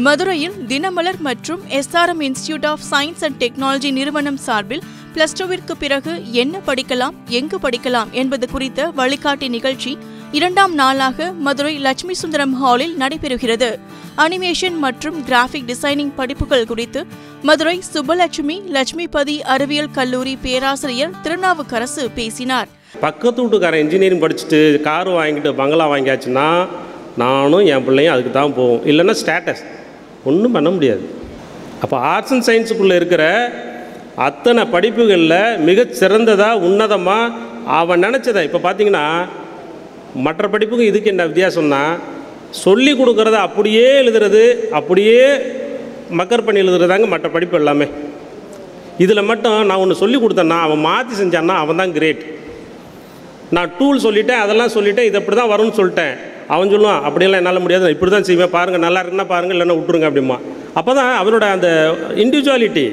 மதுரையில் தினமலர் மற்றும் SRM institute of science and technology நிறுவனம் சார்பில் +2விற்கு பிறகு என்ன படிக்கலாம், எங்கு படிக்கலாம் என்பது குறித்த வழிகாட்டி நிகழ்ச்சி 2ஆம் நாளாக மதுரை லட்சுமி சுந்தரம் ஹாலில் நடைபெறுகிறது. அனிமேஷன் மற்றும் கிராஃபிக் டிசைனிங் படிப்புகள் குறித்து மதுரை சுப்பலட்சுமி லட்சுமிபதி அறிவியல் கல்லூரி பேராசிரியர் திருநாவுக்கரசு பேசினார். பக்கத்து வீட்டுக்காரன் இன்ஜினியரிங் படிச்சுட்டு கார் வாங்கிட்டு பங்களா வாங்கியாச்சுன்னா நானும் என் பிள்ளையும் அதுக்கு தான் போவோம். இல்லைன்னா ஸ்டேட்டஸ் ஒன்றும் பண்ண முடியாது. அப்போ ஆர்ட்ஸ் அண்ட் சயின்ஸுக்குள்ளே இருக்கிற அத்தனை படிப்புகளில் மிகச்சிறந்ததாக உன்னதமாக அவன் நினச்சதை இப்போ பார்த்திங்கன்னா மற்ற படிப்புக்கும் இதுக்கு என்ன வித்தியாசம்னா சொல்லி கொடுக்குறத அப்படியே எழுதுறது, அப்படியே மக்கர் பண்ணி எழுதுறதாங்க மற்ற படிப்பு எல்லாமே. இதில் மட்டும் நான் ஒன்று சொல்லி கொடுத்தேன்னா அவன் மாற்றி செஞ்சான்னா அவன் தான் கிரேட். நான் டூல் சொல்லிட்டேன், அதெல்லாம் சொல்லிட்டேன், இது அப்படி தான் வரும்னு சொல்லிட்டேன். அவன் சொல்லுவான் அப்படியெல்லாம் என்னால் முடியாது, இப்படி தான் செய்வேன், பாருங்கள் நல்லா இருக்குன்னா பாருங்கள், இல்லைன்னா விட்டுருங்க அப்படிமா. அப்போ தான் அவனோட அந்த இண்டிவிஜுவாலிட்டி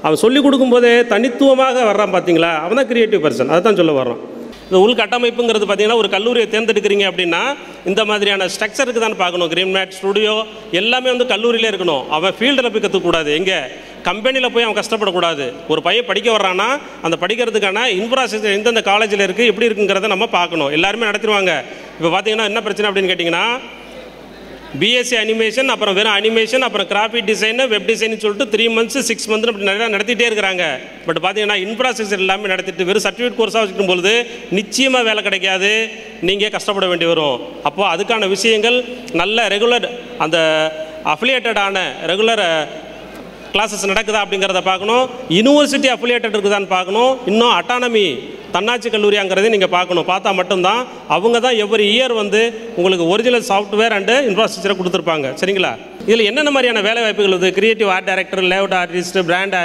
அவன் சொல்லிக் கொடுக்கும்போதே தனித்துவமாக வர்றான். பார்த்தீங்களா, அவன் தான் கிரியேட்டிவ் பர்சன். அதை தான் சொல்ல வர்றான். இந்த உள்கட்டமைப்புங்கிறது பார்த்திங்கன்னா ஒரு கல்லூரியை தேர்ந்தெடுக்கிறீங்க அப்படின்னா இந்த மாதிரியான ஸ்ட்ரக்சருக்கு தான் பார்க்கணும். கிரீன் மேட், ஸ்டுடியோ எல்லாமே வந்து கல்லூரியிலே இருக்கணும். அவன் ஃபீல்டில் போய் கற்றுக்கூடாது, எங்கே கம்பெனியில் போய் அவன் கஷ்டப்படக்கூடாது. ஒரு பையன் படிக்க வர்றான்னா அந்த படிக்கிறதுக்கான இன்ஃப்ராஸ்ட்ரக்சர் எந்தெந்த காலேஜில் இருக்குது, எப்படி இருக்குங்கிறத நம்ம பார்க்கணும். எல்லாருமே நடத்திடுவாங்க. இப்போ பார்த்தீங்கன்னா என்ன பிரச்சனை அப்படின்னு கேட்டிங்கன்னா பிஎஸ்சி அனிமேஷன், அப்புறம் வெறும் அனிமேஷன், அப்புறம் கிராஃபிக் டிசைனு, வெப் டிசைன்னு சொல்லிட்டு 3 months 6 months அப்படி நிறையா நடத்திட்டே இருக்கிறாங்க. பட் பார்த்தீங்கன்னா இன்ஃப்ராஸ்ட்ரக்சர் எல்லாமே நடத்திட்டு வெறும் சர்டிஃபிகேட் கோர்ஸாக வச்சுக்கும் பொழுது நிச்சயமாக வேலை கிடைக்காது, நீங்கள் கஷ்டப்பட வேண்டி வரும். அப்போது அதுக்கான விஷயங்கள் நல்ல ரெகுலர் அந்த அஃபிலியேட்டடான ரெகுலர் கிளாஸஸ் நடக்குதா அப்படிங்கிறத பார்க்கணும். யூனிவர்சிட்டி அஃபிலியேட்டட் இருக்குதான்னு பார்க்கணும். இன்னும் அட்டானமி தன்னாட்சி கல்லூரியாங்கிறதையும் நீங்கள் பார்க்கணும். பார்த்தா மட்டும்தான் அவங்க தான் எவ்ரி இயர் வந்து உங்களுக்கு ஒரிஜினல் சாஃப்ட்வேர் அண்டு இன்ஃப்ராஸ்ட்ரக்சரை கொடுத்துருப்பாங்க. சரிங்களா? இதில் என்னென்ன மாதிரியான வேலை வாய்ப்புகள் இருக்குது? Creative art director, layout artist, brand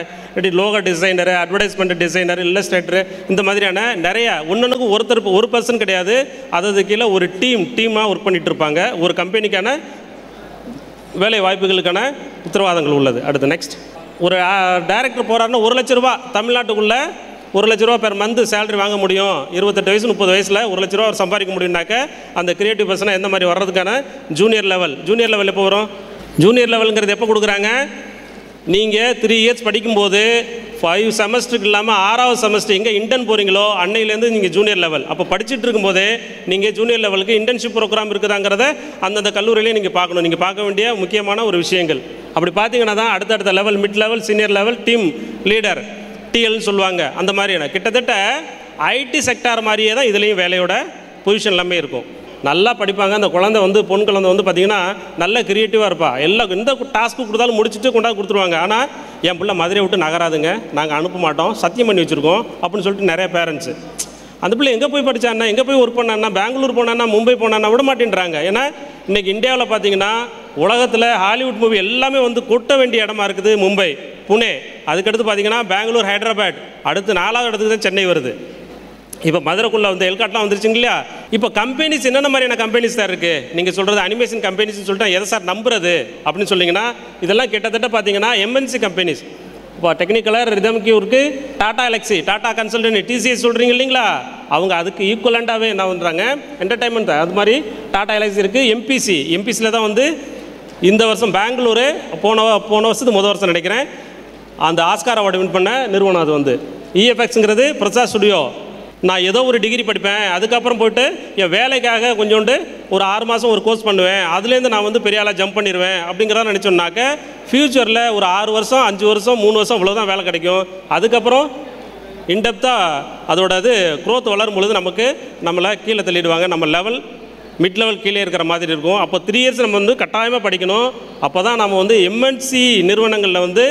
logo designer, advertisement designer, illustrator, இந்த மாதிரியான நிறைய ஒன்றுக்கு ஒரு பர்சன் கிடையாது. அதாவது கீழே ஒரு டீமாக ஒர்க் பண்ணிகிட்டு இருப்பாங்க. ஒரு கம்பெனிக்கான வேலை வாய்ப்புகளுக்கான உத்தரவாதங்கள் உள்ளது. அடுத்து நெக்ஸ்ட், ஒரு டைரக்டர் போகிறாருன்னா 1 லட்ச ரூபா தமிழ்நாட்டுக்குள்ளே 1 லட்ச ரூபா பெர் மந்த் சேலரி வாங்க முடியும். 28 வயசு 30 வயசில் 1 லட்ச ரூபா அவர் சம்பாதிக்க முடியும்னாக்க அந்த கிரியேட்டிவ் பர்சனாக எந்த மாதிரி வர்றதுக்கான ஜூனியர் லெவல் எப்போ வரும்? ஜூனியர் லெவலுங்கிறது எப்போ கொடுக்குறாங்க? நீங்கள் 3 years படிக்கும்போது 5 செமஸ்டருக்கு இல்லாமல் 6வது செமஸ்டர் எங்கே இன்டர்ன் போகிறீங்களோ அன்னையிலேருந்து நீங்கள் ஜூனியர் லெவல். அப்போ படிச்சுட்டு இருக்கும்போதே நீங்கள் ஜூனியர் லெவலுக்கு இன்டர்ன்ஷிப் ப்ரோக்ராம் இருக்குதாங்கிறத அந்தந்த கல்லூரியிலே நீங்கள் பார்க்கணும். நீங்கள் பார்க்க வேண்டிய முக்கியமான ஒரு விஷயங்கள். அப்படி பார்த்தீங்கன்னா தான் அடுத்தடுத்த level, mid level, senior level, team leader, டிஎல்னு சொல்லுவாங்க. அந்த மாதிரியான கிட்டத்தட்ட ஐடி செக்டார் மாதிரியே தான் இதுலேயும் வேலையோட பொசிஷன் எல்லாமே இருக்கும். நல்லா படிப்பாங்க. அந்த குழந்தை வந்து பொன் குழந்தை வந்து பார்த்திங்கன்னா நல்ல க்ரியேட்டிவாக இருப்பா. எல்லாம் எந்த டாஸ்க்கு கொடுத்தாலும் முடிச்சுட்டு கொண்டாந்து கொடுத்துருவாங்க. ஆனால் என் பிள்ளை மதுரையை விட்டு நகராதுங்க, நாங்கள் அனுப்ப மாட்டோம், சத்தியம் பண்ணி வச்சுருக்கோம் அப்படின்னு சொல்லிட்டு நிறைய பேரண்ட்ஸு. அந்த பிள்ளை எங்கே போய் படித்தான்னா, எங்கே போய் ஒர்க் பண்ணான்னா, பெங்களூர் போனான்னா, மும்பை போனான்னா விட மாட்டேன்றாங்க. ஏன்னா இன்றைக்கி இந்தியாவில் பார்த்திங்கன்னா உலகத்தில் ஹாலிவுட் மூவி எல்லாமே வந்து கொட்ட வேண்டிய இடமா இருக்குது மும்பை, புனே. அதுக்கடுத்து பார்த்திங்கன்னா பெங்களூர், ஹைதராபாத், அடுத்து 4வது இடத்துக்கு தான் சென்னை வருது. இப்போ மதுரைக்குள்ளே வந்து எல்காட்லாம் வந்துருச்சுங்க இல்லையா? இப்போ கம்பெனிஸ் என்னென்ன மாதிரியான கம்பெனிஸ் தான் இருக்குது? நீங்கள் சொல்கிறது அனிமேஷன் கம்பெனிஸ்னு சொல்லிட்டு எதை சார் நம்புறது அப்படின்னு சொன்னீங்கன்னா இதெல்லாம் கிட்டத்தட்ட பார்த்தீங்கன்னா எம்என்சி கம்பெனிஸ். இப்போ டெக்னிக்கலாக ரிதம்க்கு இருக்குது, Tata LXi, Tata consultant, TCS சொல்கிறீங்க இல்லைங்களா? அவங்க அதுக்கு ஈக்குவலண்ட்டாகவே என்ன பண்ணுறாங்க, என்டர்டைன்மெண்ட் தான். அது மாதிரி டாடா எலக்ஸி இருக்குது. எம்பிசியில் தான் வந்து இந்த வருஷம் பெங்களூரு போன வருஷத்துக்கு வருஷம் நினைக்கிறேன் அந்த ஆஸ்கார் அவார்டு வின் பண்ண நிறுவனம். அது வந்து இஎஃப்எக்ஸுங்கிறது பிரசாத் ஸ்டுடியோ. நான் ஏதோ ஒரு டிகிரி படிப்பேன், அதுக்கப்புறம் போய்ட்டு என் வேலைக்காக கொஞ்சோண்டு ஒரு 6 மாதம் ஒரு கோர்ஸ் பண்ணுவேன், அதுலேருந்து நான் வந்து பெரிய ஆளாக ஜம்ப் பண்ணிடுவேன் அப்படிங்கிறத நினச்சோன்னாக்க ஃப்யூச்சரில் ஒரு 6 வருஷம் 5 வருஷம் 3 வருஷம் இவ்வளோதான் வேலை கிடைக்கும். அதுக்கப்புறம் இன்டெப்த்தாக அதோட இது க்ரோத் வளரும் பொழுது நம்மளை கீழே தள்ளிடுவாங்க. நம்ம லெவல் மிட் லெவல் கீழே இருக்கிற மாதிரி இருக்கும். அப்போ 3 years நம்ம வந்து கட்டாயமாக படிக்கணும். அப்போ தான் நம்ம வந்து எம்என்சி நிறுவனங்களில் வந்து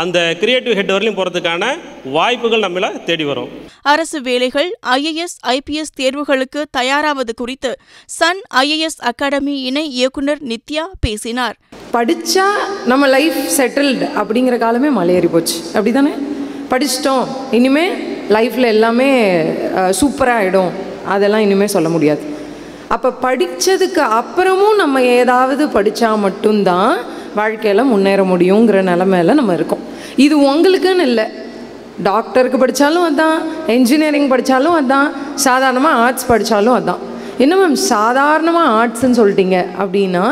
அந்த கிரியேட்டிவ் ஹெட் வரலையும் போகிறதுக்கான வாய்ப்புகள் நம்மள தேடி வரும். அரசு வேலைகள், IAS, IPS தேர்வுகளுக்கு தயாராவது குறித்து சன் IAS அகாடமி இணை இயக்குனர் நித்யா பேசினார். படித்தா நம்ம லைஃப் செட்டில்டு அப்படிங்கிற காலமே மலையேறி போச்சு. அப்படி தானே? படிச்சிட்டோம், இனிமேல் லைஃப்பில் எல்லாமே சூப்பராக ஆகிடும், அதெல்லாம் இனிமேல் சொல்ல முடியாது. அப்போ படித்ததுக்கு அப்புறமும் நம்ம ஏதாவது படித்தா மட்டும்தான் வாழ்க்கையில் முன்னேற முடியுங்கிற நிலமையில நம்ம இருக்கோம். இது உங்களுக்குன்னு இல்லை, டாக்டருக்கு படித்தாலும் அதுதான், என்ஜினியரிங் படித்தாலும் அதுதான், சாதாரணமாக ஆர்ட்ஸ் படித்தாலும் அதுதான். என்ன மேம் சாதாரணமாக ஆர்ட்ஸ்ன்னு சொல்லிட்டீங்க அப்படின்னா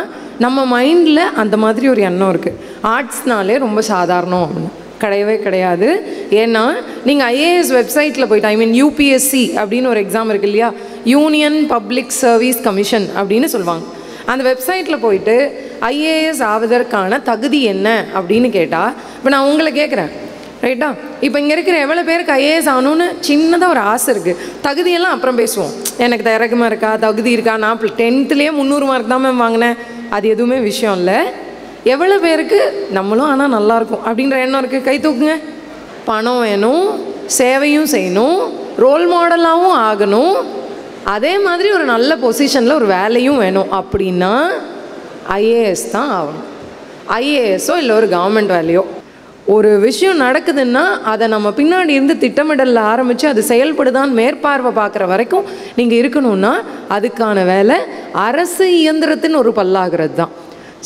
நம்ம மைண்டில் அந்த மாதிரி ஒரு எண்ணம் இருக்குது. ஆர்ட்ஸ்னாலே ரொம்ப சாதாரணம் அப்படின்னு கிடையவே கிடையாது. ஏன்னா நீங்கள் ஐஏஎஸ் வெப்சைட்டில் போய்ட்டு, ஐ மீன் யூபிஎஸ்சி அப்படின்னு ஒரு எக்ஸாம் இருக்குது இல்லையா, யூனியன் பப்ளிக் சர்வீஸ் கமிஷன் அப்படின்னு சொல்லுவாங்க. அந்த வெப்சைட்டில் போயிட்டு ஐஏஎஸ் ஆவதற்கான தகுதி என்ன அப்படின்னு கேட்டால், இப்போ நான் உங்களை கேட்குறேன் ரைட்டா, இப்போ இங்கே இருக்கிற எவ்வளோ பேருக்கு ஐஏஎஸ் ஆகணும்னு சின்னதாக ஒரு ஆசை இருக்குது. தகுதியெல்லாம் அப்புறம் பேசுவோம். எனக்கு திறக்கமாக இருக்கா, தகுதி இருக்கா, நான் 10th 300 மார்க் தான் மேம் வாங்கினேன், அது எதுவுமே விஷயம் இல்லை. எவ்வளோ பேருக்கு நம்மளும் ஆனால் நல்லாயிருக்கும் அப்படின்ற எண்ணம் இருக்குது? கை தூக்குங்க. பணம் வேணும், சேவையும் செய்யணும், ரோல் மாடலாகவும் ஆகணும், அதே மாதிரி ஒரு நல்ல பொசிஷனில் ஒரு வேலையும் வேணும் அப்படின்னா ஐஏஎஸ் தான் ஆகணும். ஐஏஎஸோ இல்லை ஒரு கவர்மெண்ட் வேலையோ. ஒரு விஷயம் நடக்குதுன்னா அதை நம்ம பின்னாடி இருந்து திட்டமிடலில் ஆரம்பித்து அது செயல்படுதான்னு மேற்பார்வை பார்க்குற வரைக்கும் நீங்கள் இருக்கணும்னா அதுக்கான வேலை அரசு இயந்திரத்தின் ஒரு பல்லாகிறது தான்.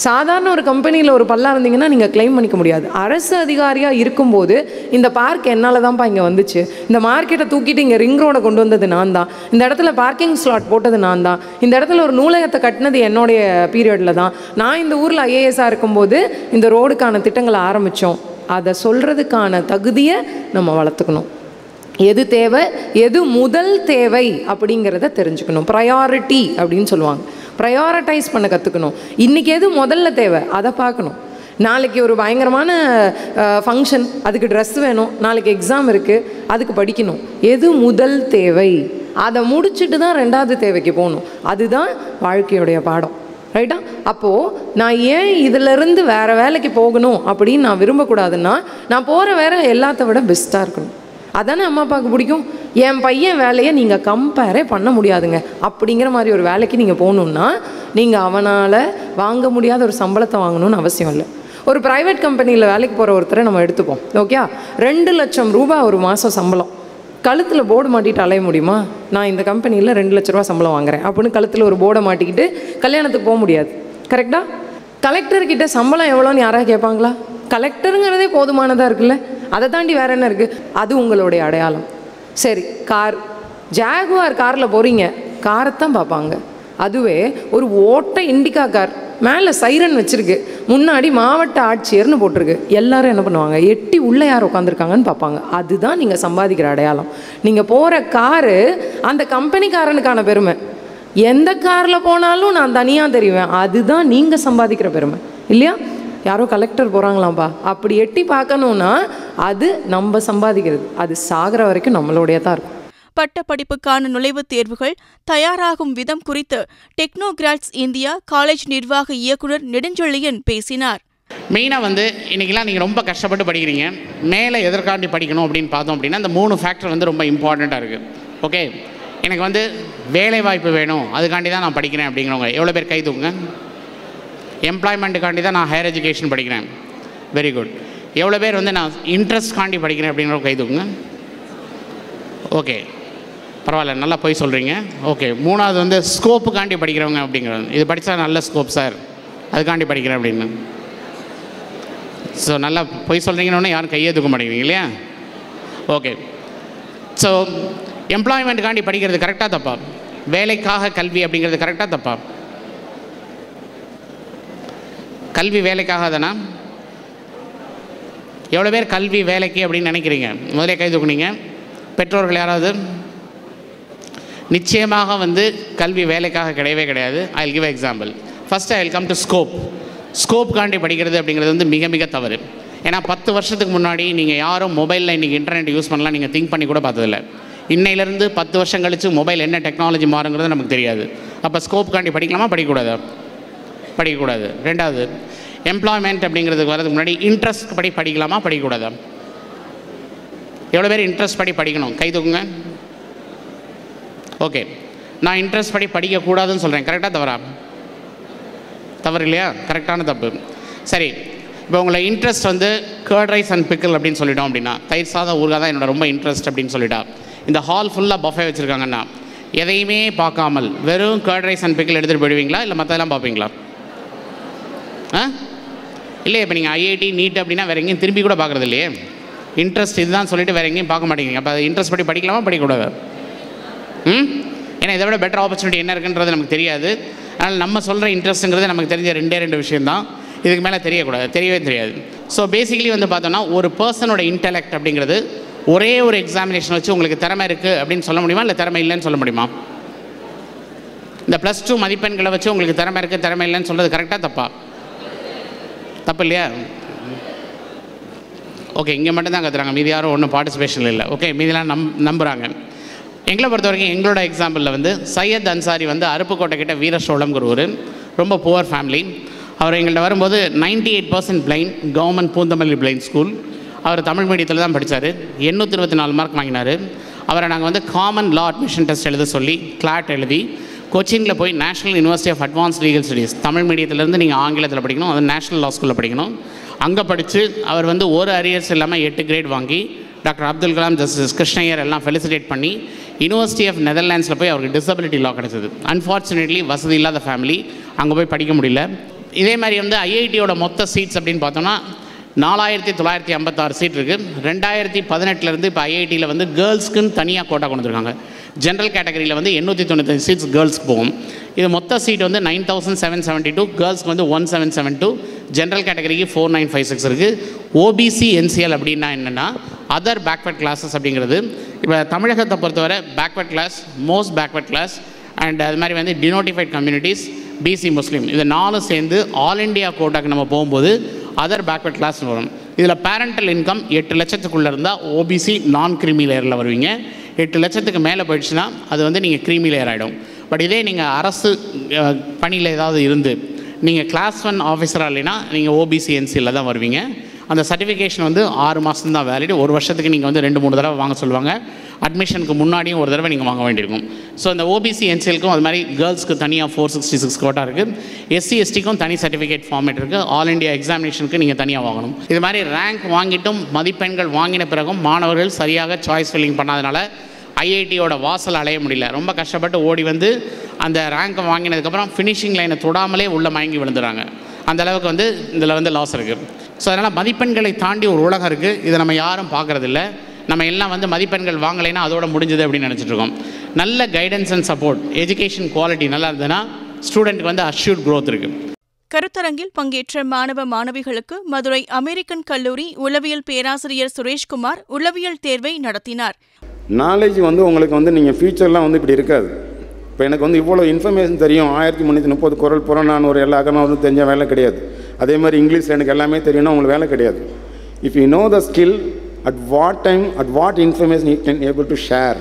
சாதாரண ஒரு கம்பெனியில் ஒரு பல்லா இருந்தீங்கன்னா நீங்கள் கிளைம் பண்ணிக்க முடியாது. அரசு அதிகாரியாக இருக்கும்போது இந்த பார்க் என்னால் தான்ப்பா இங்கே வந்துச்சு, இந்த மார்க்கெட்டை தூக்கிட்டு இங்கே ரிங் ரோடை கொண்டு வந்தது நான் தான், இந்த இடத்துல பார்க்கிங் ஸ்லாட் போட்டது நான் தான், இந்த இடத்துல ஒரு நூலகத்தை கட்டினது என்னுடைய பீரியடில் தான், நான் இந்த ஊரில் ஐஏஎஸ்ஸாக இருக்கும்போது இந்த ரோடுக்கான திட்டங்களை ஆரம்பித்தோம். அதை சொல்கிறதுக்கான தகுதியை நம்ம வளர்த்துக்கணும். எது தேவை, எது முதல் தேவை அப்படிங்கிறத தெரிஞ்சுக்கணும். ப்ரையாரிட்டி அப்படின்னு சொல்லுவாங்க. ப்ரையாரிட்டைஸ் பண்ண கற்றுக்கணும். இன்றைக்கி எது முதல்ல தேவை அதை பார்க்கணும். நாளைக்கு ஒரு பயங்கரமான ஃபங்க்ஷன், அதுக்கு ட்ரெஸ் வேணும், நாளைக்கு எக்ஸாம் இருக்குது, அதுக்கு படிக்கணும். எது முதல் தேவை அதை முடிச்சுட்டு தான் 2வது தேவைக்கு போகணும். அதுதான் வாழ்க்கையுடைய பாடம். ரைட்டா? அப்போது நான் ஏன் இதிலிருந்து வேறு வேலைக்கு போகணும் அப்படின்னு நான் விரும்பக்கூடாதுன்னா, நான் போகிற வேலை எல்லாத்த விட பெஸ்ட்டாக இருக்கணும். அதானே அம்மா அப்பாவுக்கு பிடிக்கும். என் பையன் வேலையை நீங்கள் கம்பேரே பண்ண முடியாதுங்க அப்படிங்கிற மாதிரி ஒரு வேலைக்கு நீங்கள் போகணுன்னா நீங்கள் அவனால் வாங்க முடியாத ஒரு சம்பளத்தை வாங்கணும்னு அவசியம் இல்லை. ஒரு ப்ரைவேட் கம்பெனியில் வேலைக்கு போகிற ஒருத்தரை நம்ம எடுத்துப்போம். ஓகே, 2 லட்சம் ரூபாய் ஒரு மாதம் சம்பளம். கழுத்தில் போர்டு மாட்டிட்டு அலைய முடியுமா? நான் இந்த கம்பெனியில் 2 லட்ச ரூபா சம்பளம் வாங்குறேன் அப்படின்னு கழுத்தில் ஒரு போர்டை மாட்டிக்கிட்டு கல்யாணத்துக்கு போக முடியாது. கரெக்டாக? கலெக்டர்கிட்ட சம்பளம் எவ்வளோன்னு யாராவது கேட்பாங்களா? கலெக்டருங்கிறதே போதுமானதாக இருக்குல்ல, அதை தாண்டி வேறு என்ன இருக்குது? அது உங்களுடைய அடையாளம். சரி, கார், ஜாகுவார் காரில் போகிறீங்க, காரைத்தான் பார்ப்பாங்க. அதுவே ஒரு ஓட்ட இண்டிகா கார், மேலே சைரன் வச்சுருக்கு, முன்னாடி மாவட்ட ஆட்சியர்னு போட்டிருக்கு, எல்லாரும் என்ன பண்ணுவாங்க? எட்டி உள்ளே யார் உட்காந்துருக்காங்கன்னு பார்ப்பாங்க. அதுதான் நீங்கள் சம்பாதிக்கிற அடையாளம். நீங்கள் போகிற காரு அந்த கம்பெனிக்காரனுக்கான பெருமை. எந்த காரில் போனாலும் நான் தனியாக தெரிவேன், அதுதான் நீங்கள் சம்பாதிக்கிற பெருமை இல்லையா? யாரோ கலெக்டர் போகிறாங்களாம்ப்பா அப்படி எட்டி பார்க்கணுன்னா அது நம்ம சம்பாதிக்கிறது. அது சாகிற வரைக்கும் நம்மளுடைய தான் இருக்கும். பட்டப்படிப்புக்கான நுழைவுத் தேர்வுகள் தயாராகும் விதம் குறித்து டெக்னோகிராட்ஸ் இந்தியா காலேஜ் நிர்வாக இயக்குனர் நெடுஞ்செழியன் பேசினார். மெயினாக இன்றைக்கெலாம் நீங்கள் ரொம்ப கஷ்டப்பட்டு படிக்கிறீங்க, மேலே எதற்காண்டி படிக்கணும் அப்படின்னு பார்த்தோம் அப்படின்னா இந்த 3 ஃபேக்டர் ரொம்ப இம்பார்ட்டண்ட்டாக இருக்குது. ஓகே, எனக்கு வேலை வாய்ப்பு வேணும், அதுக்காண்டி தான் நான் படிக்கிறேன் அப்படிங்கிறவங்க எவ்வளோ பேர் கை தூக்குங்க? எம்ப்ளாய்மெண்ட்டுக்காண்டி தான் நான் ஹையர் எஜுகேஷன் படிக்கிறேன். Very good. எவ்வளோ பேர் நான் இன்ட்ரெஸ்ட் காண்டி படிக்கிறேன் அப்படிங்கிறவங்க கை தூக்குங்க? ஓகே, பரவாயில்ல, நல்லா போய் சொல்கிறீங்க. ஓகே, 3வது ஸ்கோப்புக்காண்டி படிக்கிறவங்க அப்படிங்கிறது, இது படித்தா நல்ல ஸ்கோப் சார், அதுக்காண்டி படிக்கிறேன் அப்படின்னு. ஸோ நல்லா போய் சொல்கிறீங்கன்னு யாரும் கையே தூக்க மாட்டேங்கிறீங்க இல்லையா? ஓகே, ஸோ எம்ப்ளாய்மெண்ட்டுக்காண்டி படிக்கிறது கரெக்டாக தப்பா? வேலைக்காக கல்வி அப்படிங்கிறது கரெக்டாக தப்பா? கல்வி வேலைக்காக தானா? எவ்வளோ பேர் கல்வி வேலைக்கு அப்படின்னு நினைக்கிறீங்க? முதலே கை தூக்குனீங்க. பெற்றோர்கள் யாராவது? நிச்சயமாக கல்வி வேலைக்காக கிடையவே கிடையாது. I will give example. First I will come to scope. ஸ்கோப்புக்காண்டி படிக்கிறது அப்படிங்கிறது மிக மிக தவறு. ஏன்னா 10 வருஷத்துக்கு முன்னாடி நீங்கள் யாரும் மொபைலில் இன்றைக்கி இன்டர்நெட் யூஸ் பண்ணலாம் நீங்கள் திங்க் பண்ணி கூட பார்த்ததில்லை. இன்னையிலேருந்து 10 வருஷம் கழித்து மொபைல் என்ன டெக்னாலஜி மாறுங்கிறது நமக்கு தெரியாது. அப்போ ஸ்கோப்புக்காண்டி படிக்கலாமா, படிக்கக்கூடாதா? படிக்கக்கூடாது. 2வது, எம்ப்ளாய்மெண்ட் அப்படிங்கிறதுக்கு வரதுக்கு முன்னாடி இன்ட்ரெஸ்ட் படி படிக்கலாமா, படிக்கக்கூடாதா? எவ்வளோ பேர் இன்ட்ரெஸ்ட் படி படிக்கணும்? கை தூக்குங்க. ஓகே, நான் இன்ட்ரெஸ்ட் படி படிக்கக்கூடாதுன்னு சொல்கிறேன், கரெக்டாக தவறா? தவறு இல்லையா? கரெக்டான தப்பு. சரி, இப்போ உங்களை interest curd rice and pickle அப்படின்னு சொல்லிட்டோம் அப்படின்னா, தயிர் சாதம் ஊறுகாய் தான் என்னோட ரொம்ப இன்ட்ரெஸ்ட் அப்படின்னு சொல்லிட்டா, இந்த ஹால் ஃபுல்லாக பஃபே வச்சுருக்காங்கன்னா எதையுமே பார்க்காமல் வெறும் கர்ட் ரைஸ் அண்ட் பிக்கிள் எடுத்துகிட்டு போயிடுவீங்களா, இல்லை மற்றெல்லாம் பார்ப்பீங்களா? இல்லை, இப்போ நீங்கள் ஐஐடி நீட் அப்படின்னா வேறு எங்கேயும் திரும்பி கூட பார்க்குறது இல்லையே. இன்ட்ரெஸ்ட் இதுதான் சொல்லிட்டு வேறு எங்கேயும் பார்க்க மாட்டேங்கிறீங்க. அப்போ அது இன்ட்ரெஸ்ட் படி படிக்கலாமா, படிக்கக்கூடாது? ஏன்னா இதை விட பெட்டர் ஆப்பர்ச்சுனிட்டி என்ன இருக்குன்றது நமக்கு தெரியாது. அதனால் நம்ம சொல்கிற இன்ட்ரெஸ்ட்டுங்கிறது நமக்கு தெரிஞ்ச ரெண்டு விஷயந்தான், இதுக்கு மேலே தெரியவே தெரியாது. ஸோ பேசிக்கலி வந்து பார்த்தோன்னா ஒரு பர்சனோட இன்டெலெக்ட் அப்படிங்கிறது ஒரே ஒரு எக்ஸாமினேஷன் வச்சு உங்களுக்கு திறமை இருக்குது அப்படின்னு சொல்ல முடியுமா, இல்லை திறமை இல்லைன்னு சொல்ல முடியுமா? இந்த +2 மதிப்பெண்களை வச்சு உங்களுக்கு திறமை இருக்குது திறமை இல்லைன்னு சொல்கிறது கரெக்டாக தப்பு இல்லையா? ஓகே, இங்கே மட்டும் தான் கற்றுறாங்க, மீதி யாரும் ஒன்றும் பார்ட்டிசிபேஷன் இல்லை. ஓகே, மீதிலாம் நம்புகிறாங்க. எங்களை பொறுத்த வரைக்கும் எங்களோட எக்ஸாம்பிளில் வந்து சையத் அன்சாரி வந்து அருப்புக்கோட்டை கிட்ட வீரசோளம்ங்கிற ஒரு ரொம்ப புவர் ஃபேமிலி. அவர் எங்கள்கிட்ட வரும்போது 98% blind, government Poonamallee blind school. அவர் தமிழ் மீடியத்தில் தான் படித்தார். 824 மார்க் வாங்கினார். அவரை நாங்கள் வந்து காமன் லா அட்மிஷன் டெஸ்ட் எழுத சொல்லி கிளாட் எழுதி கொச்சினில் போய் national university of advance legal studies, Tamil மீடியத்திலேருந்து நீங்கள் ஆங்கிலத்தில் படிக்கணும், அது நேஷனல் லா ஸ்கூலில் படிக்கணும். அங்கே படித்து அவர் வந்து ஒரு அரியர்ஸ் இல்லாமல் 8 கிரேட் வாங்கி டாக்டர் அப்துல் கலாம், ஜஸ்டிஸ் கிருஷ்ணய்யர் எல்லாம் ஃபெலிசிட்டேட் பண்ணி யூனிவர்சிட்டி ஆஃப் நெதர்லாண்ட்ஸில் போய் அவருக்கு டிசபிலிட்டி லா கிடச்சிது. அன்ஃபார்ச்சுனேட்லி வசதி இல்லாத ஃபேமிலி, அங்கே போய் படிக்க முடியல. இதே மாதிரி வந்து ஐஐடியோட மொத்த சீட்ஸ் அப்படின்னு பார்த்தோன்னா 4956 சீட் இருக்குது. 2018 இப்போ ஐஐடியில் வந்து கேர்ள்ஸ்க்குன்னு தனியாக கோட்டா கொண்டு வந்திருக்காங்க. ஜென்ரல் கேட்டகரியில் வந்து 895 சீட்ஸ் கேர்ள்ஸ்க்கு போகும். இது மொத்த சீட் வந்து 9772, கேர்ள்ஸ்க்கு வந்து 1772, ஜென்ரல் கேட்டகரிக்கு 4956 இருக்குது. ஓபிசி என்சிஎல் அப்படின்னா என்னென்னா அதர் பேக்வர்ட் கிளாஸஸ் அப்படிங்கிறது. இப்போ தமிழகத்தை பொறுத்தவரை backward class, most backward class and அது மாதிரி வந்து டினோட்டிஃபைட் கம்யூனிட்டிஸ், பிசி முஸ்லீம், இது 4 சேர்ந்து ஆல் இண்டியா கோட்டாக்கு நம்ம போகும்போது அதர் பேக்வர்ட் கிளாஸ் வரும். இதில் பேரண்டல் இன்கம் 8 லட்சத்துக்குள்ளே இருந்தால் ஓபிசி நான் க்ரீமி லேயரில் வருவீங்க. 8 லட்சத்துக்கு மேலே போயிடுச்சுன்னா அது வந்து நீங்கள் க்ரீமி லேயர் ஆகிடும். பட் இதே நீங்கள் அரசு பணியில் ஏதாவது இருந்து நீங்கள் கிளாஸ் 1 ஆஃபீஸராக இல்லைன்னா நீங்கள் ஓபிசி என்சியில் தான் வருவீங்க. அந்த சர்டிஃபிகேஷன் வந்து 6 மாதம் தான் வேலிட். ஒரு வருஷத்துக்கு நீங்கள் வந்து 2-3 தடவை வாங்க சொல்லுவாங்க. அட்மிஷனுக்கு முன்னாடியும் ஒரு தடவை நீங்கள் வாங்க வேண்டியிருக்கும். ஸோ இந்த ஓபிசி என்சிஎலுக்கும் அது மாதிரி கேர்ள்ஸ்க்கு தனியாக 466 கோட்டா இருக்குது. எஸ்சி எஸ்டிக்கும் தனி சர்டிஃபிகேட் ஃபார்மேட் இருக்குது. ஆல் இண்டியா எக்ஸாமினேஷனுக்கு நீங்கள் தனியாக வாங்கணும். இது மாதிரி ரேங்க் வாங்கிட்டும் மதிப்பெண்கள் வாங்கின பிறகும் மாணவர்கள் சரியாக சாய்ஸ் ஃபில்லிங் பண்ணாதனால ஐஐடியோட வாசல் அலைய முடியல. ரொம்ப கஷ்டப்பட்டு ஓடி வந்து அந்த ரேங்க்கை வாங்கினதுக்கப்புறம் ஃபினிஷிங் லைனை தொடாமலே உள்ள மயங்கி விழுந்துறாங்க. அந்த அளவுக்கு வந்து இதில் வந்து லாஸ் இருக்குது. ஸோ அதனால் மதிப்பெண்களை தாண்டி ஒரு உலகம் இருக்குது. இதை நம்ம யாரும் பார்க்குறதில்ல. நம்ம எல்லாம் வந்து மதிப்பெண்கள் வாங்கலைன்னா அதோட முடிஞ்சது அப்படின்னு நினச்சிட்ருக்கோம். நல்ல guidance and support, education quality நல்லா இருந்ததுன்னா ஸ்டூடெண்ட்டுக்கு வந்து அஷ்யூர்ட் க்ரோத் இருக்குது. கருத்தரங்கில் பங்கேற்ற மாணவ மாணவிகளுக்கு மதுரை அமெரிக்கன் கல்லூரி உளவியல் பேராசிரியர் சுரேஷ்குமார் உளவியல் தேர்வை நடத்தினார். நாலேஜ் வந்து உங்களுக்கு வந்து நீங்கள் ஃபியூச்சர்லாம் வந்து இப்படி இருக்காது. இப்போ எனக்கு வந்து இவ்வளோ இன்ஃபர்மேஷன் தெரியும், 1330 குறள் புறநானூறு எல்லா அகராவதும் தெரிஞ்ச வேலை கிடையாது. அதே மாதிரி இங்கிலீஷில் எனக்கு எல்லாமே தெரியும்னா உங்களுக்கு வேலை கிடையாது. If you know the skill at what time, at what information you can able to share,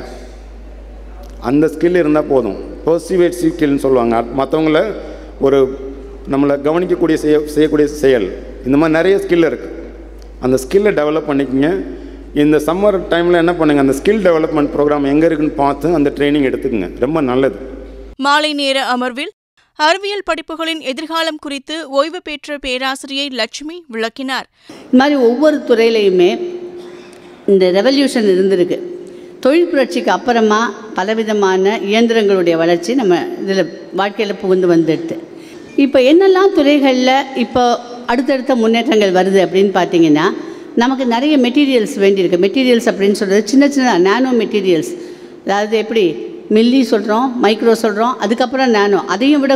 அந்த ஸ்கில் இருந்தால் போதும். பர்சிவேட்டிவ் ஸ்கில்னு சொல்லுவாங்க. மற்றவங்கள ஒரு நம்மளை கவனிக்கக்கூடிய செய்யக்கூடிய செயல், இந்த மாதிரி நிறைய ஸ்கில் இருக்குது. அந்த ஸ்கில்லை டெவலப் பண்ணிக்கங்க. இந்த சம்மர் டைமில் என்ன பண்ணுங்கள், அந்த ஸ்கில் டெவலப்மெண்ட் ப்ரோக்ராம் எங்கே இருக்குன்னு பார்த்து அந்த ட்ரைனிங் எடுத்துக்கங்க, ரொம்ப நல்லது. மாலை நேர அமர்வில் அறிவியல் படிப்புகளின் எதிர்காலம் குறித்து ஓய்வு பெற்ற பேராசிரியை லட்சுமி விளக்கினார். இது மாதிரி ஒவ்வொரு துறையிலையுமே இந்த ரெவல்யூஷன் இருந்திருக்கு. தொழில் புரட்சிக்கு அப்புறமா பலவிதமான இயந்திரங்களுடைய வளர்ச்சி நம்ம இதில் வாழ்க்கையில் புகுந்து வந்துடுது. இப்போ என்னெல்லாம் துறைகளில் இப்போ அடுத்தடுத்த முன்னேற்றங்கள் வருது அப்படின்னு பார்த்தீங்கன்னா, நமக்கு நிறைய மெட்டீரியல்ஸ் வேண்டியிருக்கு. மெட்டீரியல்ஸ் அப்படின்னு சொல்கிறது சின்ன சின்ன நானோ மெட்டீரியல்ஸ், அதாவது எப்படி மில்லி சொல்கிறோம், மைக்ரோ சொல்கிறோம், அதுக்கப்புறம் நானோ, அதையும் விட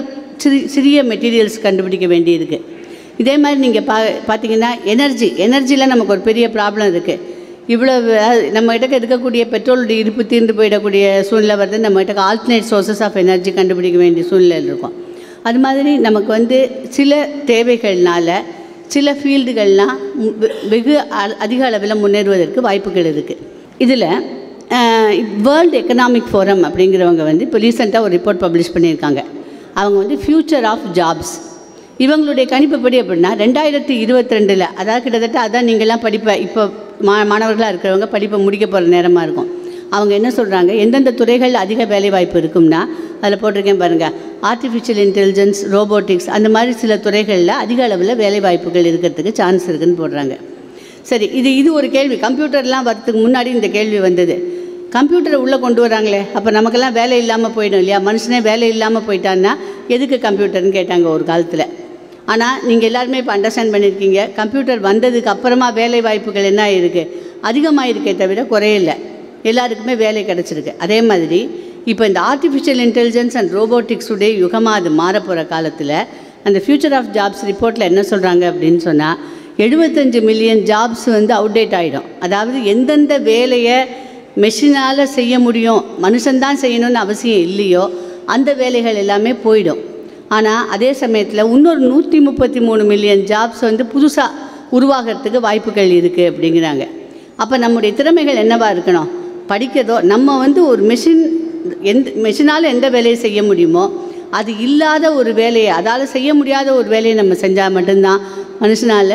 சிறிய மெட்டீரியல்ஸ் கண்டுபிடிக்க வேண்டியிருக்கு. இதே மாதிரி நீங்கள் பார்த்தீங்கன்னா எனர்ஜியில் நமக்கு ஒரு பெரிய ப்ராப்ளம் இருக்குது. இவ்வளோ நம்மகிட்ட இருக்கக்கூடிய பெட்ரோலுடைய இருப்பு தீர்ந்து போயிடக்கூடிய சூழ்நிலை வருது. நம்மகிட்ட ஆல்டர்னேட் சோர்சஸ் ஆஃப் எனர்ஜி கண்டுபிடிக்க வேண்டிய சூழ்நிலை இருக்கும். அது மாதிரி நமக்கு வந்து சில தேவைகள்னால சில ஃபீல்டுகள்லாம் வெகு அதிக அளவில் முன்னேறுவதற்கு வாய்ப்புகள் இருக்குது. இதில் வேர்ல்டு எக்கனாமிக் ஃபோரம் அப்படிங்கிறவங்க வந்து இப்போ ரீசெண்டாக ஒரு ரிப்போர்ட் பப்ளிஷ் பண்ணியிருக்காங்க. அவங்க வந்து ஃப்யூச்சர் ஆஃப் ஜாப்ஸ், இவங்களுடைய கணிப்புப்படி அப்படின்னா 2022, அதாவது கிட்டத்தட்ட அதான் நீங்கள்லாம் படிப்பை இப்போ மாணவர்களாக இருக்கிறவங்க படிப்பை முடிக்க போகிற நேரமாக இருக்கும். அவங்க என்ன சொல்கிறாங்க, எந்தெந்த துறைகளில் அதிக வேலைவாய்ப்பு இருக்கும்னா அதில் போட்டிருக்கேன் பாருங்கள், ஆர்டிஃபிஷியல் இன்டெலிஜென்ஸ், ரோபோட்டிக்ஸ், அந்த மாதிரி சில துறைகளில் அதிக அளவில் வேலைவாய்ப்புகள் இருக்கிறதுக்கு சான்ஸ் இருக்குதுன்னு போடுறாங்க. சரி, இது ஒரு கேள்வி. கம்ப்யூட்டர்லாம் வரதுக்கு முன்னாடி இந்த கேள்வி வந்தது. கம்ப்யூட்டரை உள்ளே கொண்டு வராங்களே, அப்போ நமக்கெல்லாம் வேலை இல்லாமல் போயிடும் இல்லையா? மனுஷனே வேலை இல்லாமல் போயிட்டான்னா எதுக்கு கம்ப்யூட்டர்னு கேட்டாங்க ஒரு காலத்தில். ஆனால் நீங்கள் எல்லாருமே இப்போ அண்டர்ஸ்டாண்ட் பண்ணியிருக்கீங்க, கம்ப்யூட்டர் வந்ததுக்கு அப்புறமா வேலை வாய்ப்புகள் என்ன இருக்குது, அதிகமாக இருக்கே தவிர குறையில்லை. எல்லாருக்குமே வேலை கிடச்சிருக்கு. அதே மாதிரி இப்போ இந்த ஆர்டிஃபிஷியல் இன்டெலிஜென்ஸ் அண்ட் ரோபோட்டிக்ஸுடைய யுகமாக அது மாறப்போகிற காலத்தில் அந்த ஃப்யூச்சர் ஆஃப் ஜாப்ஸ் ரிப்போர்ட்டில் என்ன சொல்கிறாங்க அப்படின்னு சொன்னால் 75 மில்லியன் ஜாப்ஸ் வந்து அவுடேட் ஆகிடும். அதாவது எந்தெந்த வேலையை மெஷினால் செய்ய முடியும், மனுஷன்தான் செய்யணும்னு அவசியம் இல்லையோ அந்த வேலைகள் எல்லாமே போயிடும். ஆனால் அதே சமயத்தில் இன்னொரு 133 மில்லியன் ஜாப்ஸ் வந்து புதுசாக உருவாகிறதுக்கு வாய்ப்புகள் இருக்குது அப்படிங்கிறாங்க. அப்போ நம்முடைய திறமைகள் என்னவாக இருக்கணும்? படிக்கிறதோ நம்ம வந்து ஒரு மெஷினால் எந்த வேலையை செய்ய முடியுமோ அது இல்லாத ஒரு வேலையை, அதால் செய்ய முடியாத ஒரு வேலையை நம்ம செஞ்சால் மட்டும்தான் மனுஷனால்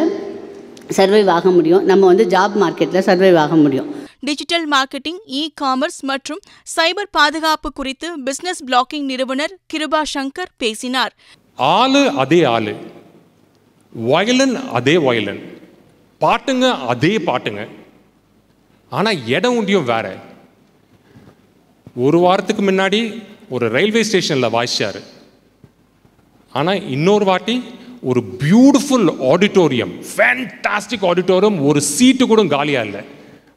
சர்வைவ் ஆக முடியும். நம்ம வந்து ஜாப் மார்க்கெட்டில் சர்வைவ் ஆக முடியும். டிஜிட்டல் மார்க்கெட்டிங், இ-காமர்ஸ் மற்றும் சைபர் பாதுகாப்பு குறித்து பிசினஸ் பிளாக்கிங் நிறுவனர் கிருபா சங்கர் பேசினார். ஆளு அதே ஆளு, வயலன் அதே வயலன், பாட்டுங்க அதே பாட்டுங்க, ஆனால் இடம் ஒன்றியும் வேற. ஒரு வாரத்துக்கு முன்னாடி ஒரு ரயில்வே ஸ்டேஷனில் வாசிச்சார், ஆனால் இன்னொரு வாட்டி ஒரு பியூட்டிஃபுல் ஆடிட்டோரியம், ஃபேண்டாஸ்டிக் ஆடிட்டோரியம், ஒரு சீட்டு கூட காலியாக இல்லை.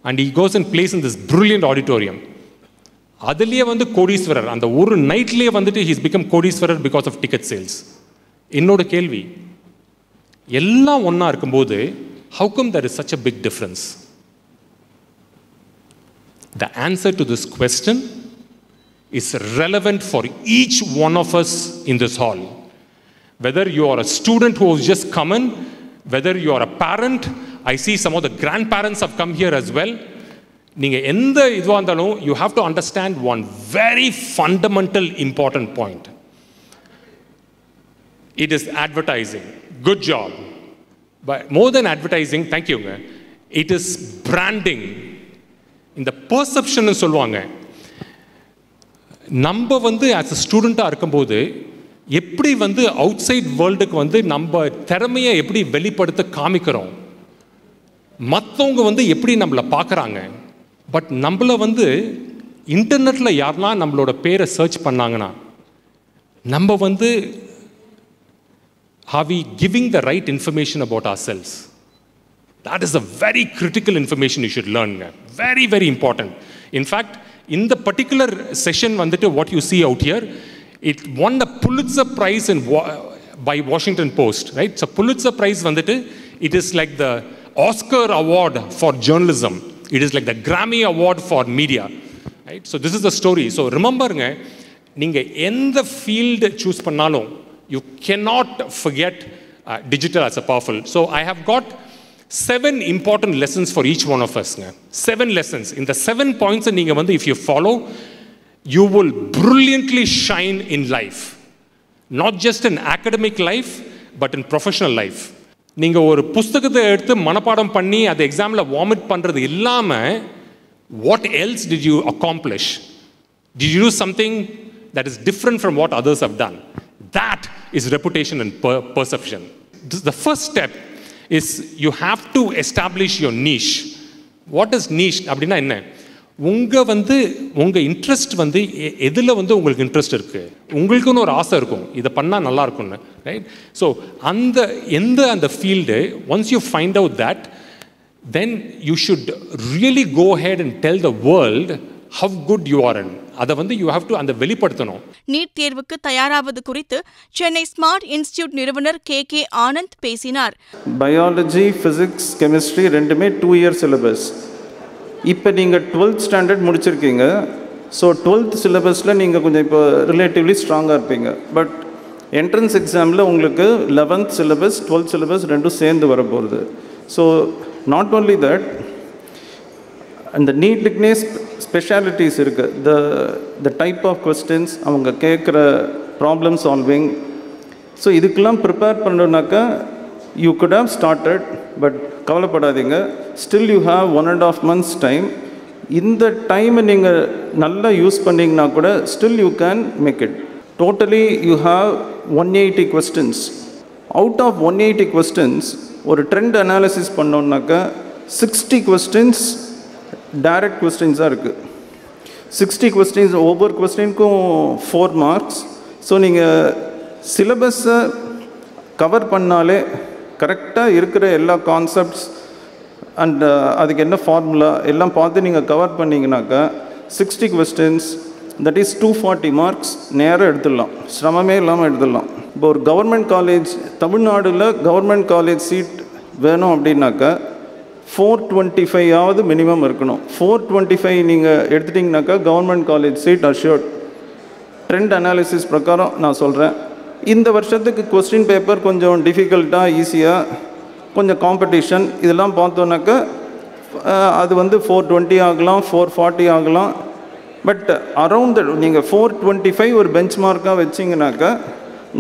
And he goes and plays in this brilliant auditorium. அதுலேயே வந்து கோடீஸ்வரர், அந்த ஒரு நைட்லேயே வந்துட்டு he's become Kodeeswarar because of ticket sales. என்னோட கேள்வி, எல்லாம் ஒன்றா இருக்கும்போது how come there is such a big difference? The answer to this question is relevant for each one of us in this hall. Whether you are a student who has just come in, whether you are a parent, I see some of the grandparents have come here as well. நீங்க எந்த இதுவா இருந்தாலும் you have to understand one very fundamental important point. It is advertising. Good job. But more than advertising, thank you. It is branding. இந்த perception சொல்லுவாங்க. நம்ம வந்து as a ஸ்டூடெண்ட்டாக இருக்கும்போது எப்படி வந்து அவுட் சைட் வேர்ல்டுக்கு வந்து நம்ம திறமையை எப்படி வெளிப்படுத்த காமிக்கிறோம், மற்றவங்க வந்து எப்படி நம்மளை பார்க்குறாங்க. பட் நம்மளை வந்து இன்டர்நெட்டில் யாருனா நம்மளோட பேரை சர்ச் பண்ணாங்கன்னா நம்ம வந்து are we giving the right information about ourselves? That is a very critical information you should learn. Very, very important. In fact, in the particular session வந்துட்டு what you see out here, it won the Pulitzer Prize by Washington Post, right? So Pulitzer Prize வந்துட்டு it is like the Oscar award for journalism. It is like the Grammy award for media, right? So this is the story. So rememberங்க, நீங்க எந்த field choose பண்ணாலும் you cannot forget digital as a powerful. So I have got 7 important lessons for each one of us. 7 lessons. In the 7 points நீங்க வந்து if you follow, you will brilliantly shine in life. Not just in academic life, but in professional life. நீங்க ஒரு புத்தகத்தை எடுத்து மனப்பாடம் பண்ணி அதை எக்ஸாமில் வாமிட் பண்ணுறது இல்லாமல் what else did you accomplish? Did you do something that is different from what others have done? That is reputation and perception. The first step is you have to establish your niche. What is niche? அப்படின்னா என்ன? உங்கள் interest வந்து எதில் வந்து உங்களுக்கு interest இருக்குது, உங்களுக்குன்னு ஒரு ஆசை இருக்கும், இதை பண்ணால் நல்லா இருக்கும்னு, ரைட்? ஸோ அந்த field once you find out that, then you should really go ahead and tell the world how good you are. அதை வந்து யூ ஹாவ் டு அந்த வெளிப்படுத்தணும். நீட் தேர்வுக்கு தயாராவது குறித்து சென்னை ஸ்மார்ட் இன்ஸ்டிடியூட் நிறுவனர் கே ஆனந்த் பேசினார். பயாலஜி, ஃபிசிக்ஸ், கெமிஸ்ட்ரி ரெண்டுமே 2 இயர் சிலபஸ். இப்போ நீங்கள் 12th ஸ்டாண்டர்ட் முடிச்சிருக்கீங்க. ஸோ 12th சிலபஸில் நீங்கள் கொஞ்சம் இப்போ ரிலேட்டிவ்லி ஸ்ட்ராங்காக இருப்பீங்க. பட் என்ட்ரன்ஸ் எக்ஸாமில் உங்களுக்கு 11th சிலபஸ் 12th சிலபஸ் ரெண்டும் சேர்ந்து வரப்போகுது. ஸோ நாட் ஓன்லி தட், அந்த நீட்டுக்குனே ஸ்பெஷாலிட்டிஸ் இருக்குது. த டைப் ஆஃப் கொஸ்டின்ஸ், அவங்க கேட்குற ப்ராப்ளம் சால்விங். ஸோ இதுக்கெல்லாம் ப்ரிப்பேர் பண்ணணுன்னாக்கா you could have started, but கவலைப்படாதீங்க, still you have 1.5 months time. இந்த டைமை நீங்கள் நல்லா யூஸ் பண்ணிங்கன்னா கூட still you can make it. Totally you have 180 questions. Out of 180 questions ஒரு ட்ரெண்ட் அனாலிசிஸ் பண்ணோன்னாக்கா 60 questions டைரக்ட் கொஸ்டின்ஸாக இருக்குது. 60 questions, ஒவ்வொரு கொஸ்டினுக்கும் 4 marks. ஸோ நீங்கள் சிலபஸை கவர் பண்ணாலே கரெக்டாக இருக்கிற எல்லா கான்செப்ட்ஸ் அண்ட் அதுக்கு என்ன ஃபார்முலா எல்லாம் பார்த்து நீங்கள் கவர் பண்ணிங்கனாக்கா 60 questions தட் இஸ் 240 மார்க்ஸ் நேராக எடுத்துடலாம், சிரமமே இல்லாமல் எடுத்துடலாம். இப்போ ஒரு கவர்மெண்ட் காலேஜ் தமிழ்நாடுல கவர்மெண்ட் காலேஜ் சீட் வேணும் அப்படின்னாக்கா 425 மினிமம் இருக்கணும். 425 நீங்கள் எடுத்துட்டிங்கனாக்கா government college seat assured. Trend analysis பிரகாரம் நான் சொல்கிறேன். இந்த வருஷத்துக்கு கொஸ்டின் பேப்பர் கொஞ்சம் டிஃபிகல்ட்டாக ஈஸியாக கொஞ்சம் காம்படிஷன் இதெல்லாம் பார்த்தோன்னாக்கா அது வந்து 420 ஆகலாம், 440 ஆகலாம். பட் அரவுண்ட் நீங்கள் 425 ஒரு பெஞ்ச் மார்க்காக வச்சிங்கனாக்கா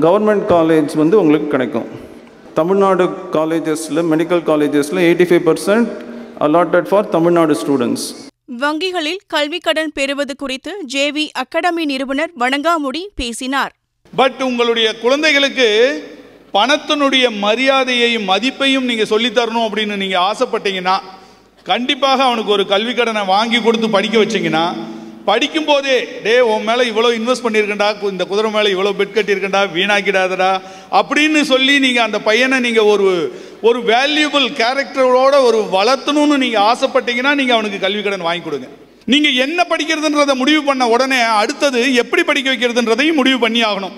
கவர்மெண்ட் காலேஜ் வந்து உங்களுக்கு கிடைக்கும். தமிழ்நாடு காலேஜஸில் மெடிக்கல் காலேஜஸில் 85% அலாட்டட் ஃபார் தமிழ்நாடு ஸ்டூடெண்ட்ஸ். வங்கிகளில் கல்வி கடன் பெறுவது குறித்து ஜேவி அகாடமி நிறுவனர் வணங்காமுடி பேசினார். பட் உங்களுடைய குழந்தைகளுக்கு பணத்தினுடைய மரியாதையையும் மதிப்பையும் நீங்கள் சொல்லித்தரணும் அப்படின்னு நீங்கள் ஆசைப்பட்டீங்கன்னா கண்டிப்பாக அவனுக்கு ஒரு கல்வி கடனை வாங்கி கொடுத்து படிக்க வச்சிங்கன்னா படிக்கும் போதே உன் மேலே இவ்வளோ இன்வெஸ்ட் பண்ணியிருக்கண்டா, இந்த குதிரை மேலே இவ்வளோ பெட் கட்டியிருக்கண்டா, வீணாக்கிடாதடா அப்படின்னு சொல்லி நீங்கள் அந்த பையனை நீங்கள் ஒரு வேல்யூபிள் கேரக்டரோட ஒரு வளர்த்தணும்னு நீங்கள் ஆசைப்பட்டீங்கன்னா நீங்கள் அவனுக்கு கல்வி கடன் வாங்கி கொடுங்க. நீங்கள் என்ன படிக்கிறதுன்றதை முடிவு பண்ண உடனே அடுத்தது எப்படி படிக்க வைக்கிறதுன்றதையும் முடிவு பண்ணி ஆகணும்.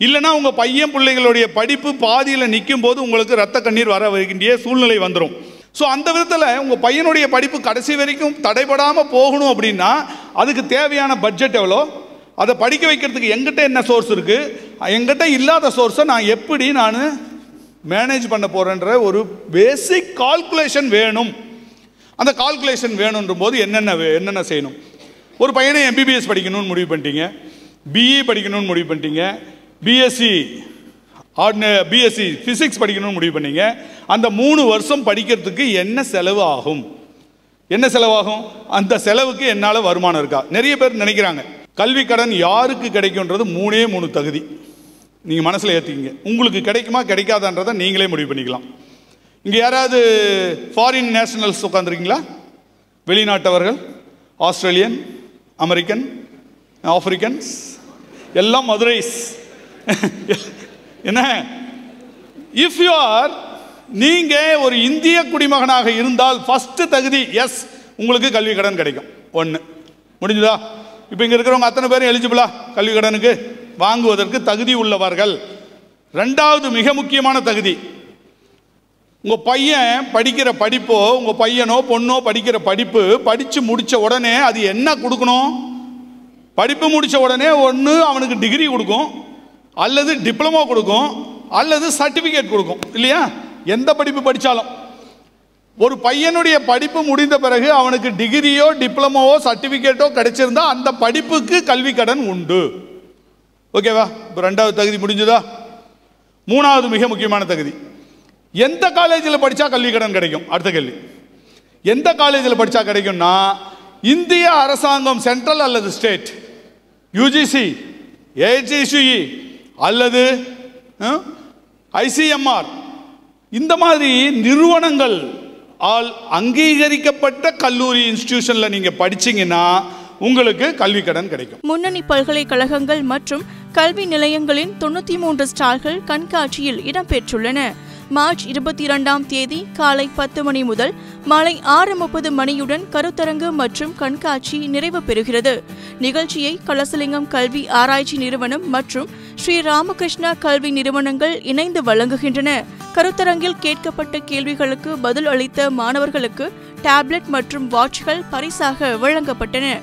இல்லைனா உங்கள் பையன் பிள்ளைகளுடைய படிப்பு பாதியில் நிற்கும் போது உங்களுக்கு ரத்த கண்ணீர் வர வேண்டிய சூழ்நிலை வந்துடும். ஸோ அந்த விதத்தில் உங்கள் பையனுடைய படிப்பு கடைசி வரைக்கும் தடைபடாமல் போகணும் அப்படின்னா அதுக்கு தேவையான பட்ஜெட் எவ்வளோ, அதை படிக்க வைக்கிறதுக்கு எங்கிட்ட என்ன சோர்ஸ் இருக்குது, எங்கிட்ட இல்லாத சோர்ஸை நான் எப்படி மேனேஜ் பண்ண போகிறேன்ற ஒரு பேசிக் கால்குலேஷன் வேணும். அந்த கால்குலேஷன் வேணுன்ற போது என்னென்ன செய்யணும். ஒரு பையனை எம்பிபிஎஸ் படிக்கணும்னு முடிவு பண்ணிட்டீங்க, பிஇ படிக்கணும்னு முடிவு பண்ணிட்டீங்க, பிஎஸ்சி ஃபிசிக்ஸ் படிக்கணும்னு முடிவு பண்ணீங்க. அந்த 3 வருஷம் படிக்கிறதுக்கு என்ன செலவு ஆகும்? அந்த செலவுக்கு என்னால் வருமானம் இருக்கா? நிறைய பேர் நினைக்கிறாங்க கல்வி கடன் யாருக்கு கிடைக்கும்ன்றது 3 தகுதி. நீங்கள் மனசில் ஏற்றிக்கிங்க. உங்களுக்கு கிடைக்குமா கிடைக்காதான்றதை நீங்களே முடிவு பண்ணிக்கலாம். இங்கே யாராவது ஃபாரின் நேஷனல்ஸ் உட்காந்துருக்கீங்களா? வெளிநாட்டவர்கள், ஆஸ்திரேலியன், அமெரிக்கன், ஆப்பிரிக்கன்ஸ், எல்லாம் மதுரைஸ். என்ன, இஃப் யூ ஆர் நீங்கள் ஒரு இந்திய குடிமகனாக இருந்தால் ஃபஸ்ட்டு தகுதி எஸ், உங்களுக்கு கல்வி கடன் கிடைக்கும். 1 முடிஞ்சுதா? இப்போ இங்கே இருக்கிறவங்க அத்தனை பேரும் எலிஜிபிளா கல்வி கடனுக்கு வாங்குவதற்கு தகுதி உள்ளவர்கள். 2வது மிக முக்கியமான தகுதி, உங்கள் பையன் படிக்கிற படிப்போ உங்கள் பையனோ பொண்ணோ படிக்கிற படிப்பு படித்து முடித்த உடனே அது என்ன கொடுக்கணும்? படிப்பு முடித்த உடனே ஒன்று அவனுக்கு டிகிரி கொடுக்கும், அல்லது டிப்ளமோ கொடுக்கும், அல்லது சர்டிஃபிகேட் கொடுக்கும். இல்லையா? எந்த படிப்பு படித்தாலும் ஒரு பையனுடைய படிப்பு முடிந்த பிறகு அவனுக்கு டிகிரியோ டிப்ளமோவோ சர்டிஃபிகேட்டோ கிடைச்சிருந்தா அந்த படிப்புக்கு கல்வி கடன் உண்டு. ஓகேவா? இப்போ 2வது தகுதி முடிஞ்சுதா? 3வது மிக முக்கியமான தகுதி, எந்த காலேஜில் படித்தா கல்வி கடன் கிடைக்கும்? அடுத்த கேள்வி, எந்த காலேஜில் படித்தா கிடைக்கும்னா இந்திய அரசாங்கம் சென்ட்ரல் அல்லது ஸ்டேட், யூஜிசி, ஏஹெச்இசிஇ அல்லது ஐசிஎம்ஆர் இந்த மாதிரி நிறுவனங்கள் ஆல் அங்கீகரிக்கப்பட்ட கல்லூரி இன்ஸ்டிடியூஷனில் நீங்கள் படிச்சீங்கன்னா உங்களுக்கு கல்வி கடன் கிடைக்கும். முன்னணி பல்கலைக்கழகங்கள் மற்றும் கல்வி நிலையங்களின் 93 ஸ்டால்கள் கண்காட்சியில் இடம்பெற்றுள்ளன. மார்ச் 22ஆம் தேதி காலை 10 மணி முதல் மாலை 6:30 மணியுடன் கருத்தரங்கு மற்றும் கண்காட்சி நிறைவு பெறுகிறது. நிகழ்ச்சியை கலசலிங்கம் கல்வி ஆராய்ச்சி நிறுவனம் மற்றும் ஸ்ரீ ராமகிருஷ்ணா கல்வி நிறுவனங்கள் இணைந்து வழங்குகின்றன. கருத்தரங்கில் கேட்கப்பட்ட கேள்விகளுக்கு பதில் அளித்த மாணவர்களுக்கு டேப்லெட் மற்றும் வாட்ச்கள் பரிசாக வழங்கப்பட்டன.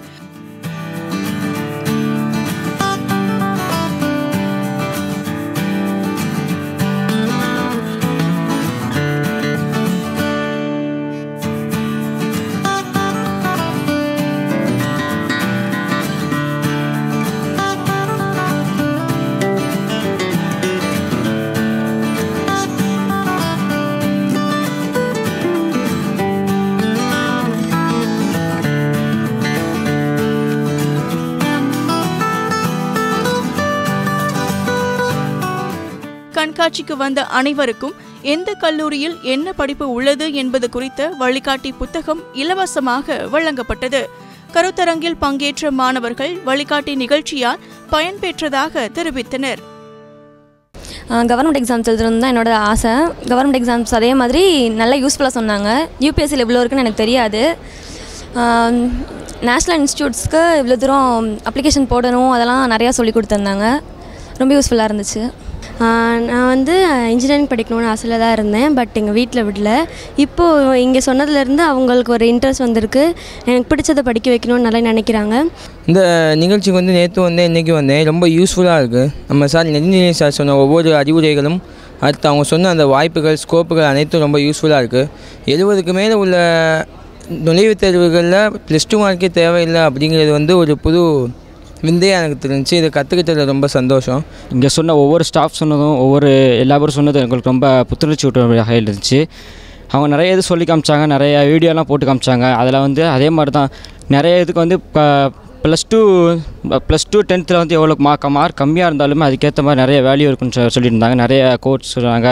கண்காட்சிக்கு வந்த அனைவருக்கும் எந்த கல்லூரியில் என்ன படிப்பு உள்ளது என்பது குறித்த வழிகாட்டி புத்தகம் இலவசமாக வழங்கப்பட்டது. கருத்தரங்கில் பங்கேற்ற மாணவர்கள் வழிகாட்டி நிகழ்ச்சியால் பயன்பெற்றதாக தெரிவித்தனர். கவர்மெண்ட் எக்ஸாம்ஸ் எழுதுறது தான் என்னோட ஆசை. கவர்மெண்ட் எக்ஸாம்ஸ் அதே மாதிரி நல்லா யூஸ்ஃபுல்லாக சொன்னாங்க. யூபிஎஸ்சியில் இவ்வளோ இருக்குன்னு எனக்கு தெரியாது. நேஷ்னல் இன்ஸ்டியூட்ஸ்க்கு இவ்வளோ தூரம் அப்ளிகேஷன் போடணும் அதெல்லாம் நிறையா சொல்லி கொடுத்துருந்தாங்க. ரொம்ப யூஸ்ஃபுல்லாக இருந்துச்சு. நான் வந்து இன்ஜினியரிங் படிக்கணும்னு ஆசையில் தான் இருந்தேன். பட் எங்கள் வீட்டில் விடல. இப்போது இங்கே சொன்னதுலேருந்து அவங்களுக்கு ஒரு இன்ட்ரெஸ்ட் வந்திருக்கு. எனக்கு பிடிச்சதை படிக்க வைக்கணும்னு நல்லா நினைக்கிறாங்க. இந்த நிகழ்ச்சிக்கு வந்து நேற்று வந்தேன், இன்றைக்கி வந்தேன். ரொம்ப யூஸ்ஃபுல்லாக இருக்குது. நம்ம சார் நெடுஞ்செழியன் சார் சொன்ன ஒவ்வொரு அறிவுரைகளும் அடுத்து அவங்க சொன்ன அந்த வாய்ப்புகள் ஸ்கோப்புகள் அனைத்தும் ரொம்ப யூஸ்ஃபுல்லாக இருக்குது. 70க்கு மேலே உள்ள நுழைவுத் தேர்வுகளில் +2 மார்க்கே தேவையில்லை அப்படிங்கிறது வந்து ஒரு புது விந்தையாக எனக்கு தெரிஞ்சு. இதை கற்றுக்கிட்டதில் ரொம்ப சந்தோஷம். இங்கே சொன்ன ஒவ்வொரு ஸ்டாஃப் சொன்னதும் எல்லா பேரும் சொன்னதும் எங்களுக்கு ரொம்ப புத்துணர்ச்சி ஊட்டுறதாக இருந்துச்சு. அவங்க நிறைய இது சொல்லி காமிச்சாங்க, நிறைய வீடியோலாம் போட்டு காமிச்சாங்க. அதில் வந்து அதே மாதிரி தான் நிறைய இதுக்கு வந்து +2 10th வந்து எவ்வளோ மார்க் கம்மியாக இருந்தாலுமே அதுக்கேற்ற மாதிரி நிறைய வேல்யூ இருக்குன்னு சொல்லியிருந்தாங்க. நிறைய கோர்ஸ் சொன்னாங்க,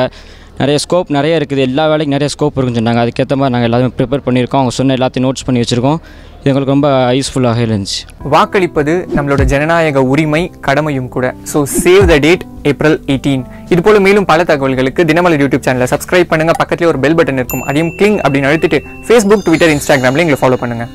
நிறைய ஸ்கோப் நிறைய இருக்குது, எல்லா வேலைக்கும் நிறைய ஸ்கோப் இருக்குன்னு சொன்னாங்க. அதுக்கேற்ற மாதிரி நாங்கள் எல்லாமே ப்ரிப்பேர் பண்ணியிருக்கோம். அவங்க சொன்ன எல்லாத்தையும் நோட்ஸ் பண்ணி வச்சுருக்கோம். இது எங்களுக்கு ரொம்ப யூஸ்ஃபுல்லாக இருந்துச்சு. வாக்களிப்பது நம்மளோட ஜனநாயக உரிமை, கடமையும் கூட. So save the date April 18. இது போல மேலும் பல தகவல்களுக்கு தினமலர் யூடியூப் சேனலை சப்ஸ்கிரைப் பண்ணுங்கள். பக்கத்துலேயே ஒரு பெல் பட்டன் இருக்கும், அதையும் கிளிங் அப்படின்னு அழுத்திட்டு Facebook, Twitter, Instagramல எங்களை ஃபாலோ பண்ணுங்கள்.